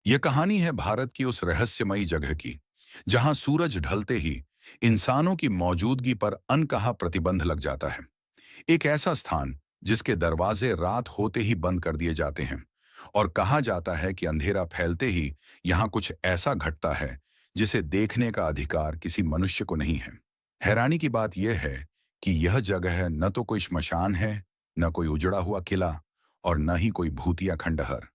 यह कहानी है भारत की उस रहस्यमयी जगह की जहां सूरज ढलते ही इंसानों की मौजूदगी पर अनकहा प्रतिबंध लग जाता है। एक ऐसा स्थान जिसके दरवाजे रात होते ही बंद कर दिए जाते हैं और कहा जाता है कि अंधेरा फैलते ही यहां कुछ ऐसा घटता है जिसे देखने का अधिकार किसी मनुष्य को नहीं है। हैरानी की बात यह है कि यह जगह न तो कोई श्मशान है, न कोई उजड़ा हुआ किला और न ही कोई भूतिया खंडहर।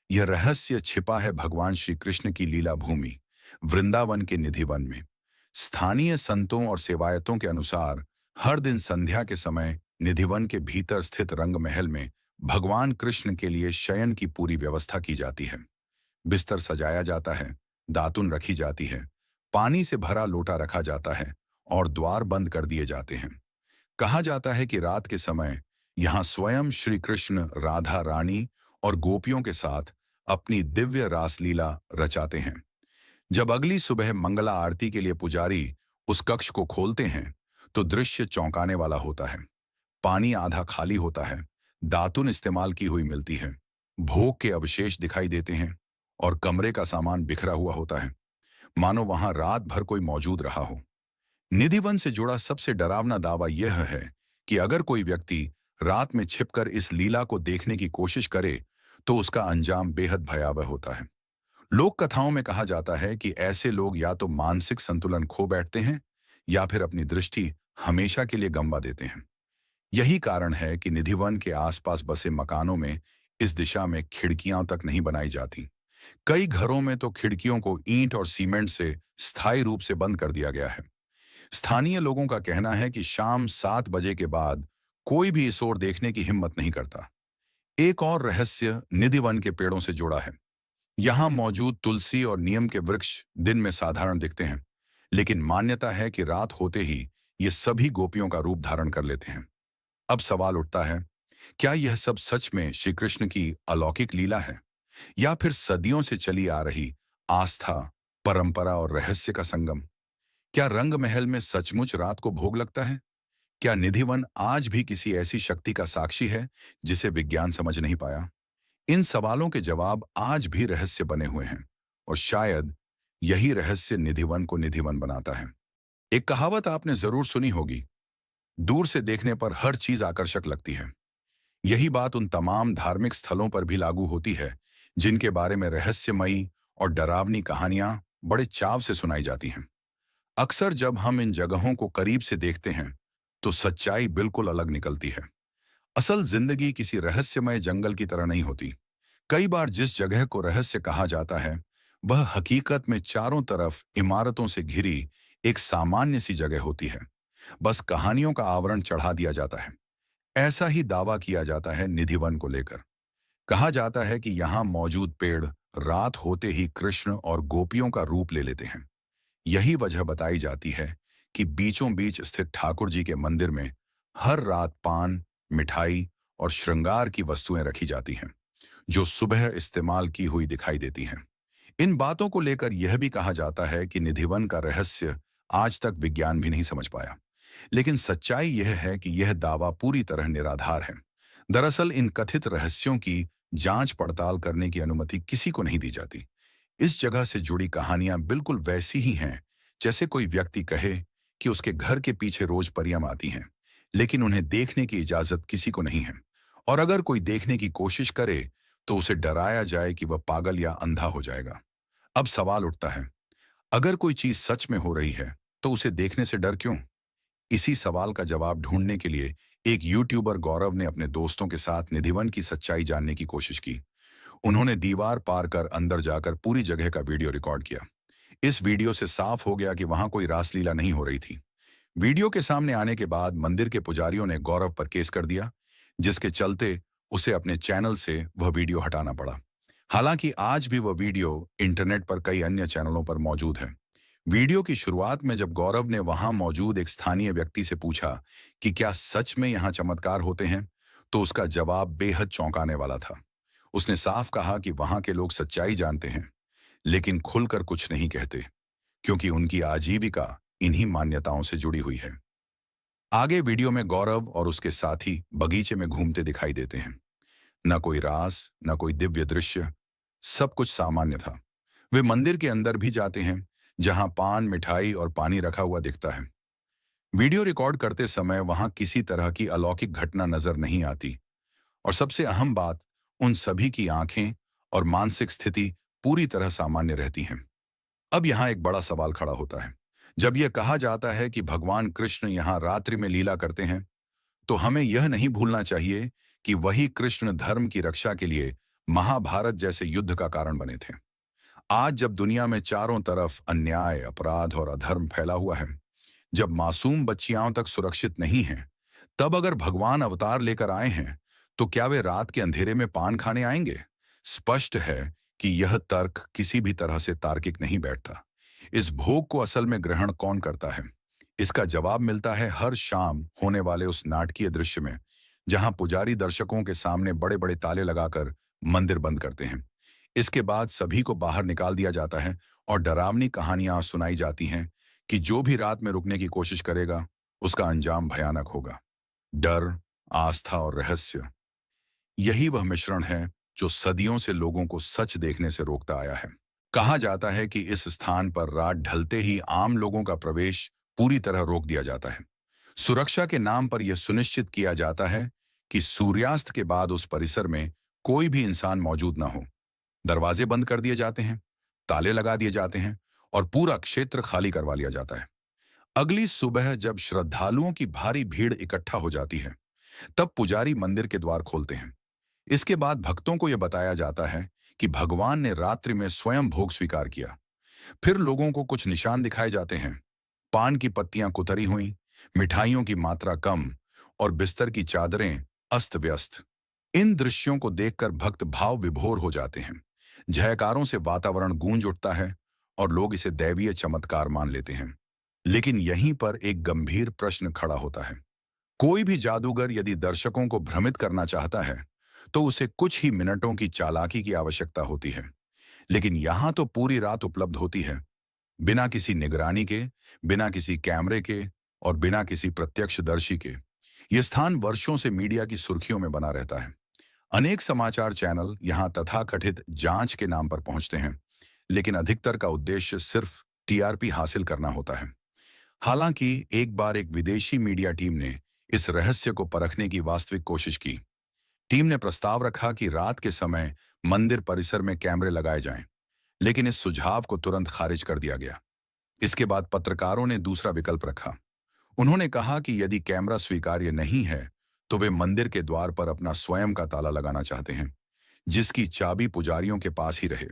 यह रहस्य छिपा है भगवान श्री कृष्ण की लीला भूमि वृंदावन के निधिवन में। स्थानीय संतों और सेवायतों के अनुसार हर दिन संध्या के समय निधिवन के भीतर स्थित रंग महल में भगवान कृष्ण के लिए शयन की पूरी व्यवस्था की जाती है। बिस्तर सजाया जाता है, दातुन रखी जाती है, पानी से भरा लोटा रखा जाता है और द्वार बंद कर दिए जाते हैं। कहा जाता है कि रात के समय यहाँ स्वयं श्री कृष्ण राधा रानी और गोपियों के साथ अपनी दिव्य रासलीला रचाते हैं। जब अगली सुबह मंगला आरती के लिए पुजारी उस कक्ष को खोलते हैं तो दृश्य चौंकाने वाला होता है। पानी आधा खाली होता है, दातुन इस्तेमाल की हुई मिलती है, भोग के अवशेष दिखाई देते हैं और कमरे का सामान बिखरा हुआ होता है, मानो वहां रात भर कोई मौजूद रहा हो। निधिवन से जुड़ा सबसे डरावना दावा यह है कि अगर कोई व्यक्ति रात में छिपकर इस लीला को देखने की कोशिश करे तो उसका अंजाम बेहद भयावह होता है। लोक कथाओं में कहा जाता है कि ऐसे लोग या तो मानसिक संतुलन खो बैठते हैं या फिर अपनी दृष्टि हमेशा के लिए गंवा देते हैं। यही कारण है कि निधिवन के आसपास बसे मकानों में इस दिशा में खिड़कियां तक नहीं बनाई जाती। कई घरों में तो खिड़कियों को ईंट और सीमेंट से स्थायी रूप से बंद कर दिया गया है। स्थानीय लोगों का कहना है कि शाम 7 बजे के बाद कोई भी इस ओर देखने की हिम्मत नहीं करता। एक और रहस्य निधिवन के पेड़ों से जुड़ा है। यहाँ मौजूद तुलसी और नीम के वृक्ष दिन में साधारण दिखते हैं, लेकिन मान्यता है कि रात होते ही ये सभी गोपियों का रूप धारण कर लेते हैं। अब सवाल उठता है, क्या यह सब सच में श्री कृष्ण की अलौकिक लीला है या फिर सदियों से चली आ रही आस्था, परंपरा और रहस्य का संगम? क्या रंग महल में सचमुच रात को भोग लगता है? क्या निधिवन आज भी किसी ऐसी शक्ति का साक्षी है जिसे विज्ञान समझ नहीं पाया? इन सवालों के जवाब आज भी रहस्य बने हुए हैं और शायद यही रहस्य निधिवन को निधिवन बनाता है। एक कहावत आपने जरूर सुनी होगी, दूर से देखने पर हर चीज आकर्षक लगती है। यही बात उन तमाम धार्मिक स्थलों पर भी लागू होती है जिनके बारे में रहस्यमयी और डरावनी कहानियां बड़े चाव से सुनाई जाती हैं। अक्सर जब हम इन जगहों को करीब से देखते हैं तो सच्चाई बिल्कुल अलग निकलती है। असल जिंदगी किसी रहस्यमय जंगल की तरह नहीं होती। कई बार जिस जगह को रहस्य कहा जाता है वह हकीकत में चारों तरफ इमारतों से घिरी एक सामान्य सी जगह होती है। बस कहानियों का आवरण चढ़ा दिया जाता है। ऐसा ही दावा किया जाता है निधिवन को लेकर। कहा जाता है कि यहाँ मौजूद पेड़ रात होते ही कृष्ण और गोपियों का रूप ले लेते हैं। यही वजह बताई जाती है कि बीचों बीच स्थित ठाकुर जी के मंदिर में हर रात पान, मिठाई और श्रृंगार की वस्तुएं रखी जाती हैं जो सुबह इस्तेमाल की हुई दिखाई देती हैं। इन बातों को लेकर यह भी कहा जाता है कि निधिवन का रहस्य आज तक विज्ञान भी नहीं समझ पाया, लेकिन सच्चाई यह है कि यह दावा पूरी तरह निराधार है। दरअसल इन कथित रहस्यों की जांच पड़ताल करने की अनुमति किसी को नहीं दी जाती। इस जगह से जुड़ी कहानियां बिल्कुल वैसी ही हैं जैसे कोई व्यक्ति कहे कि उसके घर के पीछे रोज परियां आती हैं, लेकिन उन्हें देखने की इजाजत किसी को नहीं है। और अगर कोई देखने की कोशिश करे तो उसे डराया जाए कि वह पागल या अंधा हो जाएगा। अब सवाल उठता है, अगर कोई चीज सच में हो रही है तो उसे देखने से डर क्यों? इसी सवाल का जवाब ढूंढने के लिए एक यूट्यूबर गौरव ने अपने दोस्तों के साथ निधिवन की सच्चाई जानने की कोशिश की। उन्होंने दीवार पार कर अंदर जाकर पूरी जगह का वीडियो रिकॉर्ड किया। इस वीडियो से साफ हो गया कि वहां कोई रासलीला नहीं हो रही थी। वीडियो के सामने आने के बाद मंदिर के पुजारियों ने गौरव पर केस कर दिया, जिसके चलते उसे अपने चैनल से वह वीडियो हटाना पड़ा। हालांकि आज भी वह वीडियो इंटरनेट पर कई अन्य चैनलों पर मौजूद है। वीडियो की शुरुआत में जब गौरव ने वहां मौजूद एक स्थानीय व्यक्ति से पूछा कि क्या सच में यहाँ चमत्कार होते हैं, तो उसका जवाब बेहद चौंकाने वाला था। उसने साफ कहा कि वहां के लोग सच्चाई जानते हैं, लेकिन खुलकर कुछ नहीं कहते, क्योंकि उनकी आजीविका इन्हीं मान्यताओं से जुड़ी हुई है। आगे वीडियो में गौरव और उसके साथी बगीचे में घूमते दिखाई देते हैं। न कोई रास, न कोई दिव्य दृश्य, सब कुछ सामान्य था। वे मंदिर के अंदर भी जाते हैं, जहां पान, मिठाई और पानी रखा हुआ दिखता है। वीडियो रिकॉर्ड करते समय वहां किसी तरह की अलौकिक घटना नजर नहीं आती। और सबसे अहम बात, उन सभी की आंखें और मानसिक स्थिति पूरी तरह सामान्य रहती हैं। अब यहाँ एक बड़ा सवाल खड़ा होता है। जब यह कहा जाता है कि भगवान कृष्ण यहाँ रात्रि में लीला करते हैं, तो हमें यह नहीं भूलना चाहिए कि वही कृष्ण धर्म की रक्षा के लिए महाभारत जैसे युद्ध का कारण बने थे। आज जब दुनिया में चारों तरफ अन्याय, अपराध और अधर्म फैला हुआ है, जब मासूम बच्चियां तक सुरक्षित नहीं हैं, तब अगर भगवान अवतार लेकर आए हैं, तो क्या वे रात के अंधेरे में पान खाने आएंगे? स्पष्ट है कि यह तर्क किसी भी तरह से तार्किक नहीं बैठता। इस भोग को असल में ग्रहण कौन करता है? इसका जवाब मिलता है हर शाम होने वाले उस नाटकीय दृश्य में, जहां पुजारी दर्शकों के सामने बड़े बड़े ताले लगाकर मंदिर बंद करते हैं। इसके बाद सभी को बाहर निकाल दिया जाता है और डरावनी कहानियां सुनाई जाती हैं कि जो भी रात में रुकने की कोशिश करेगा, उसका अंजाम भयानक होगा। डर, आस्था और रहस्य, यही वह मिश्रण है जो सदियों से लोगों को सच देखने से रोकता आया है। कहा जाता है कि इस स्थान पर रात ढलते ही आम लोगों का प्रवेश पूरी तरह रोक दिया जाता है। सुरक्षा के नाम पर यह सुनिश्चित किया जाता है कि सूर्यास्त के बाद उस परिसर में कोई भी इंसान मौजूद ना हो। दरवाजे बंद कर दिए जाते हैं, ताले लगा दिए जाते हैं और पूरा क्षेत्र खाली करवा लिया जाता है। अगली सुबह जब श्रद्धालुओं की भारी भीड़ इकट्ठा हो जाती है, तब पुजारी मंदिर के द्वार खोलते हैं। इसके बाद भक्तों को यह बताया जाता है कि भगवान ने रात्रि में स्वयं भोग स्वीकार किया। फिर लोगों को कुछ निशान दिखाए जाते हैं। पान की पत्तियां कुतरी हुई, मिठाइयों की मात्रा कम और बिस्तर की चादरें अस्त व्यस्त। इन दृश्यों को देखकर भक्त भाव विभोर हो जाते हैं। जयकारों से वातावरण गूंज उठता है और लोग इसे दैवीय चमत्कार मान लेते हैं। लेकिन यहीं पर एक गंभीर प्रश्न खड़ा होता है। कोई भी जादूगर यदि दर्शकों को भ्रमित करना चाहता है, तो उसे कुछ ही मिनटों की चालाकी की आवश्यकता होती है। लेकिन यहां तो पूरी रात उपलब्ध होती है, बिना किसी निगरानी के, बिना किसी कैमरे के और बिना किसी प्रत्यक्षदर्शी के। यह स्थान वर्षों से मीडिया की सुर्खियों में बना रहता है। अनेक समाचार चैनल यहां तथाकथित जांच के नाम पर पहुंचते हैं, लेकिन अधिकतर का उद्देश्य सिर्फ टीआरपी हासिल करना होता है। हालांकि एक बार एक विदेशी मीडिया टीम ने इस रहस्य को परखने की वास्तविक कोशिश की। टीम ने प्रस्ताव रखा कि रात के समय मंदिर परिसर में कैमरे लगाए जाएं, लेकिन इस सुझाव को तुरंत खारिज कर दिया गया। इसके बाद पत्रकारों ने दूसरा विकल्प रखा। उन्होंने कहा कि यदि कैमरा स्वीकार्य नहीं है, तो वे मंदिर के द्वार पर अपना स्वयं का ताला लगाना चाहते हैं, जिसकी चाबी पुजारियों के पास ही रहे।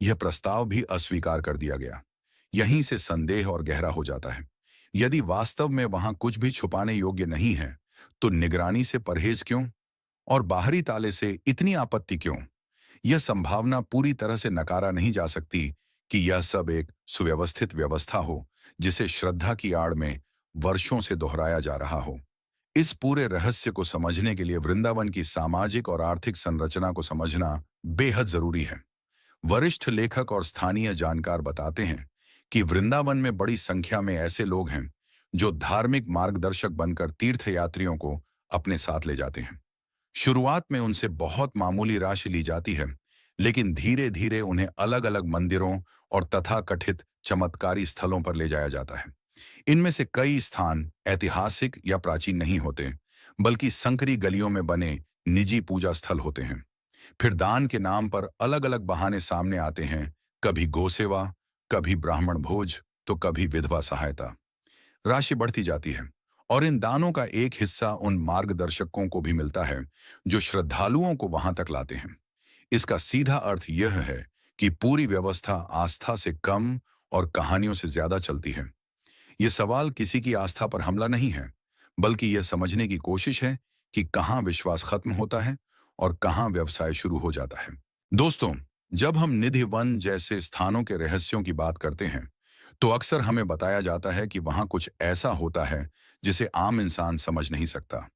यह प्रस्ताव भी अस्वीकार कर दिया गया। यहीं से संदेह और गहरा हो जाता है। यदि वास्तव में वहां कुछ भी छुपाने योग्य नहीं है, तो निगरानी से परहेज क्यों और बाहरी ताले से इतनी आपत्ति क्यों? यह संभावना पूरी तरह से नकारा नहीं जा सकती कि यह सब एक सुव्यवस्थित व्यवस्था हो, जिसे श्रद्धा की आड़ में वर्षों से दोहराया जा रहा हो। इस पूरे रहस्य को समझने के लिए वृंदावन की सामाजिक और आर्थिक संरचना को समझना बेहद जरूरी है। वरिष्ठ लेखक और स्थानीय जानकार बताते हैं कि वृंदावन में बड़ी संख्या में ऐसे लोग हैं जो धार्मिक मार्गदर्शक बनकर तीर्थयात्रियों को अपने साथ ले जाते हैं। शुरुआत में उनसे बहुत मामूली राशि ली जाती है, लेकिन धीरे धीरे उन्हें अलग अलग मंदिरों और तथाकथित चमत्कारी स्थलों पर ले जाया जाता है। इनमें से कई स्थान ऐतिहासिक या प्राचीन नहीं होते, बल्कि संकरी गलियों में बने निजी पूजा स्थल होते हैं। फिर दान के नाम पर अलग अलग बहाने सामने आते हैं, कभी गोसेवा, कभी ब्राह्मण भोज, तो कभी विधवा सहायता। राशि बढ़ती जाती है और इन दानों का एक हिस्सा उन मार्गदर्शकों को भी मिलता है जो श्रद्धालुओं को वहां तक लाते हैं। इसका सीधा अर्थ यह है कि पूरी व्यवस्था आस्था से कम और कहानियों से ज्यादा चलती है। यह सवाल किसी की आस्था पर हमला नहीं है, बल्कि यह समझने की कोशिश है कि कहां विश्वास खत्म होता है और कहां व्यवसाय शुरू हो जाता है। दोस्तों, जब हम निधि वन जैसे स्थानों के रहस्यों की बात करते हैं, तो अक्सर हमें बताया जाता है कि वहां कुछ ऐसा होता है जिसे आम इंसान समझ नहीं सकता।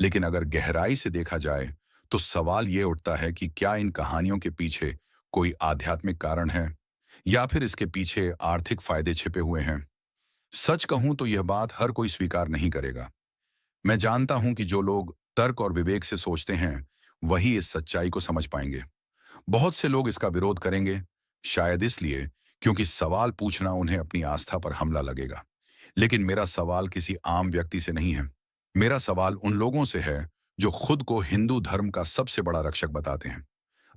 लेकिन अगर गहराई से देखा जाए, तो सवाल ये उठता है कि क्या इन कहानियों के पीछे कोई आध्यात्मिक कारण है या फिर इसके पीछे आर्थिक फायदे छिपे हुए हैं। सच कहूं तो यह बात हर कोई स्वीकार नहीं करेगा। मैं जानता हूं कि जो लोग तर्क और विवेक से सोचते हैं, वही इस सच्चाई को समझ पाएंगे। बहुत से लोग इसका विरोध करेंगे, शायद इसलिए क्योंकि सवाल पूछना उन्हें अपनी आस्था पर हमला लगेगा। लेकिन मेरा सवाल किसी आम व्यक्ति से नहीं है। मेरा सवाल उन लोगों से है जो खुद को हिंदू धर्म का सबसे बड़ा रक्षक बताते हैं।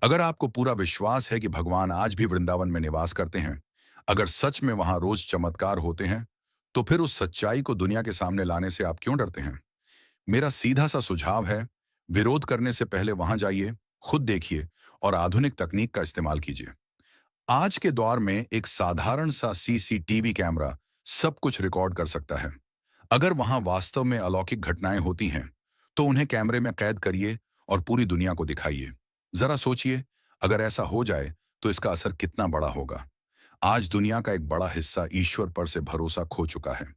अगर आपको पूरा विश्वास है कि भगवान आज भी वृंदावन में निवास करते हैं, अगर सच में वहां रोज चमत्कार होते हैं, तो फिर उस सच्चाई को दुनिया के सामने लाने से आप क्यों डरते हैं? मेरा सीधा सा सुझाव है, विरोध करने से पहले वहां जाइए, खुद देखिए और आधुनिक तकनीक का इस्तेमाल कीजिए। आज के दौर में एक साधारण सा सीसीटीवी कैमरा सब कुछ रिकॉर्ड कर सकता है। अगर वहां वास्तव में अलौकिक घटनाएं होती हैं, तो उन्हें कैमरे में कैद करिए और पूरी दुनिया को दिखाइए। जरा सोचिए, अगर ऐसा हो जाए तो इसका असर कितना बड़ा होगा। आज दुनिया का एक बड़ा हिस्सा ईश्वर पर से भरोसा खो चुका है।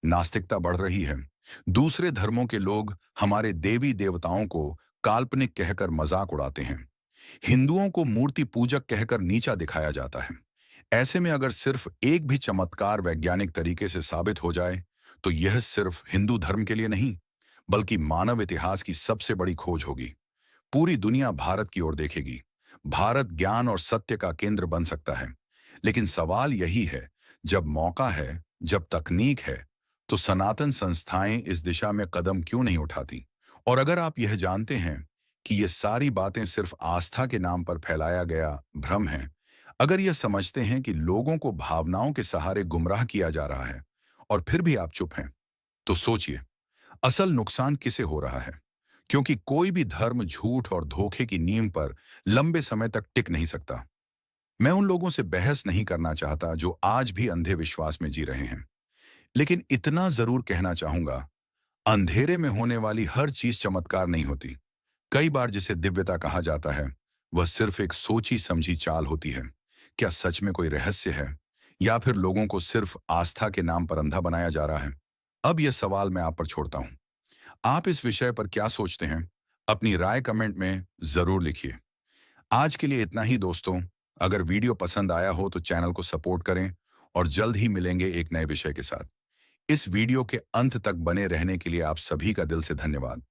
नास्तिकता बढ़ रही है। दूसरे धर्मों के लोग हमारे देवी देवताओं को काल्पनिक कहकर मजाक उड़ाते हैं। हिंदुओं को मूर्ति पूजक कहकर नीचा दिखाया जाता है। ऐसे में अगर सिर्फ एक भी चमत्कार वैज्ञानिक तरीके से साबित हो जाए, तो यह सिर्फ हिंदू धर्म के लिए नहीं, बल्कि मानव इतिहास की सबसे बड़ी खोज होगी। पूरी दुनिया भारत की ओर देखेगी। भारत ज्ञान और सत्य का केंद्र बन सकता है। लेकिन सवाल यही है, जब मौका है, जब तकनीक है, तो सनातन संस्थाएं इस दिशा में कदम क्यों नहीं उठाती? और अगर आप यह जानते हैं कि ये सारी बातें सिर्फ आस्था के नाम पर फैलाया गया भ्रम है, अगर यह समझते हैं कि लोगों को भावनाओं के सहारे गुमराह किया जा रहा है और फिर भी आप चुप हैं, तो सोचिए, असल नुकसान किसे हो रहा है? क्योंकि कोई भी धर्म झूठ और धोखे की नींव पर लंबे समय तक टिक नहीं सकता। मैं उन लोगों से बहस नहीं करना चाहता जो आज भी अंधे विश्वास में जी रहे हैं। लेकिन इतना जरूर कहना चाहूंगा, अंधेरे में होने वाली हर चीज चमत्कार नहीं होती। कई बार जिसे दिव्यता कहा जाता है, वह सिर्फ एक सोची समझी चाल होती है। क्या सच में कोई रहस्य है, या फिर लोगों को सिर्फ आस्था के नाम पर अंधा बनाया जा रहा है? अब यह सवाल मैं आप पर छोड़ता हूं। आप इस विषय पर क्या सोचते हैं? अपनी राय कमेंट में जरूर लिखिए। आज के लिए इतना ही दोस्तों। अगर वीडियो पसंद आया हो तो चैनल को सपोर्ट करें और जल्द ही मिलेंगे एक नए विषय के साथ। इस वीडियो के अंत तक बने रहने के लिए आप सभी का दिल से धन्यवाद।